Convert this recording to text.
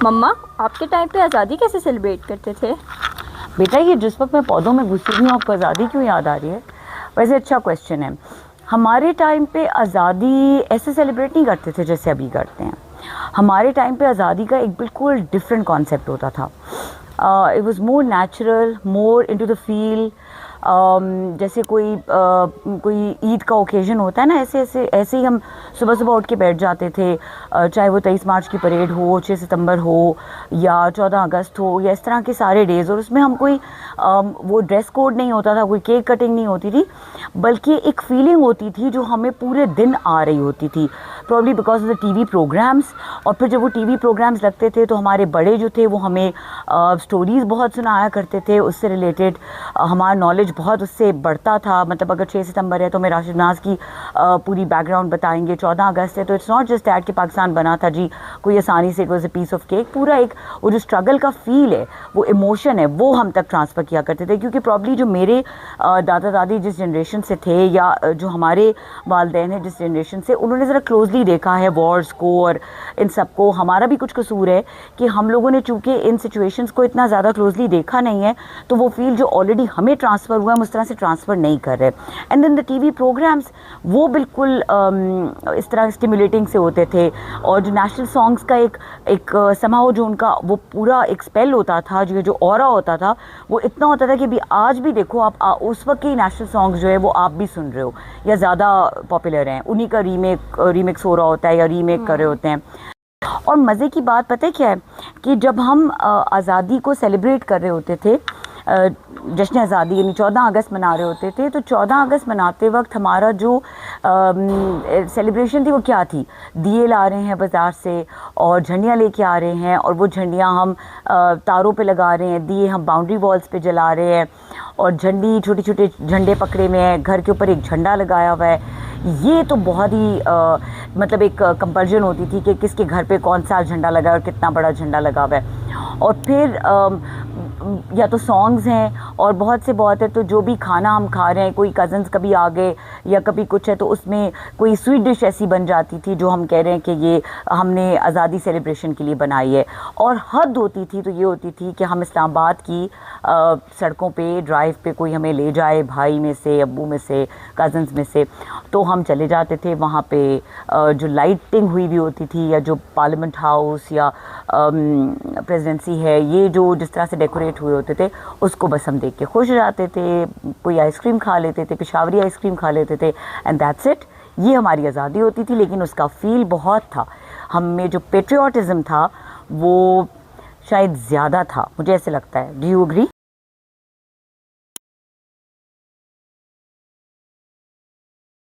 मम्मा, आपके टाइम पे आज़ादी कैसे सेलिब्रेट करते थे? बेटा, ये जिस वक्त मैं पौधों में घुसी हुई हूँ आपको आज़ादी क्यों याद आ रही है? वैसे अच्छा क्वेश्चन है। हमारे टाइम पे आज़ादी ऐसे सेलिब्रेट नहीं करते थे जैसे अभी करते हैं। हमारे टाइम पे आज़ादी का एक बिल्कुल डिफरेंट कॉन्सेप्ट होता था। It was more natural, more into the feel. जैसे कोई ईद का ओकेजन होता है ना, ऐसे ऐसे ऐसे ही हम सुबह सुबह उठ के बैठ जाते थे। चाहे वो 23 मार्च की परेड हो, 6 सितंबर हो, या 14 अगस्त हो, या इस तरह के सारे डेज़। और उसमें हम कोई वो ड्रेस कोड नहीं होता था, कोई केक कटिंग नहीं होती थी, बल्कि एक फीलिंग होती थी जो हमें पूरे दिन आ रही होती थी, probably because of the TV programmes. और फिर जब वो टीवी प्रोग्राम्स लगते थे तो हमारे बड़े जो थे वो हमें स्टोरीज़ बहुत सुनाया करते थे, उससे रिलेटेड हमारा नॉलेज बहुत उससे बढ़ता था। मतलब अगर 6 सितंबर है तो हमें राशिद नाज की पूरी बैकग्राउंड बताएंगे। 14 अगस्त है तो इट्स नॉट जस्ट दैट कि पाकिस्तान बना था जी कोई आसानी से, कोई पीस ऑफ केक। पूरा एक वो जो स्ट्रगल का फील है, वो इमोशन है, वो हम तक ट्रांसफ़र किया करते थे। क्योंकि प्रॉब्ली जो मेरे दादा दादी जिस जनरेशन से थे, या जो हमारे वालदैन हैं जिस जनरेशन से, उन्होंने ज़रा क्लोजली देखा है वॉर्स को और इन सब को। हमारा भी कुछ कसूर है कि हम लोगों ने चूँकि इन सिचुएशंस को इतना ज़्यादा क्लोजली देखा नहीं है, तो वो फील जो ऑलरेडी हमें ट्रांसफ़र हुआ है उस तरह से ट्रांसफ़र नहीं कर रहे। And then the TV programmes वो बिल्कुल इस तरह स्टिमुलेटिंग से होते थे। और जो नेशनल सॉन्ग्स का एक समाओ जो उनका वो पूरा एक स्पेल होता था, जो ऑरा होता था, वो इतना होता था कि अभी आज भी देखो आप उस वक्त के नेशनल सॉन्ग्स जो है वो आप भी सुन रहे हो या ज़्यादा पॉपुलर हैं, उन्हीं का रीमिक्स हो रहा होता है या रीमेक कर रहे होते हैं। और मज़े की बात पता है क्या है कि जब हम आज़ादी को सेलिब्रेट कर रहे होते थे, जश्न आज़ादी यानी 14 अगस्त मना रहे होते थे, तो 14 अगस्त मनाते वक्त हमारा जो सेलिब्रेशन थी वो क्या थी? दिए ला रहे हैं बाज़ार से और झंडियाँ लेके आ रहे हैं, और वो झंडियाँ हम तारों पे लगा रहे हैं, दिए हम बाउंड्री वॉल्स पे जला रहे हैं, और झंडी छोटे छोटे झंडे पकड़े में है, घर के ऊपर एक झंडा लगाया हुआ है। ये तो बहुत ही मतलब एक कंपल्जन होती थी कि किसके घर पे कौन सा झंडा लगा है और कितना बड़ा झंडा लगा हुआ है। और फिर या तो सॉन्ग्स हैं और बहुत है, तो जो भी खाना हम खा रहे हैं, कोई कज़न्स कभी आ गए या कभी कुछ है, तो उसमें कोई स्वीट डिश ऐसी बन जाती थी जो हम कह रहे हैं कि ये हमने आज़ादी सेलिब्रेशन के लिए बनाई है। और हद होती थी तो ये होती थी कि हम इस्लामाबाद की सड़कों पे ड्राइव पे कोई हमें ले जाए, भाई में से, अब्बू में से, कज़न्स में से, तो हम चले जाते थे वहाँ पे। जो लाइटिंग हुई भी होती थी, या जो पार्लियामेंट हाउस या प्रेसिडेंसी है, ये जो जिस तरह से डेकोरेट हुए होते थे, उसको बस हम देख के खुश हो जाते थे। कोई आइसक्रीम खा लेते थे, पेशावरी आइसक्रीम खा लेते थे, एंड दैट्स इट। ये हमारी आज़ादी होती थी। लेकिन उसका फील बहुत था, हम में जो पेट्रियाटिज़म था वो शायद ज़्यादा था, मुझे ऐसे लगता है। Do you agree?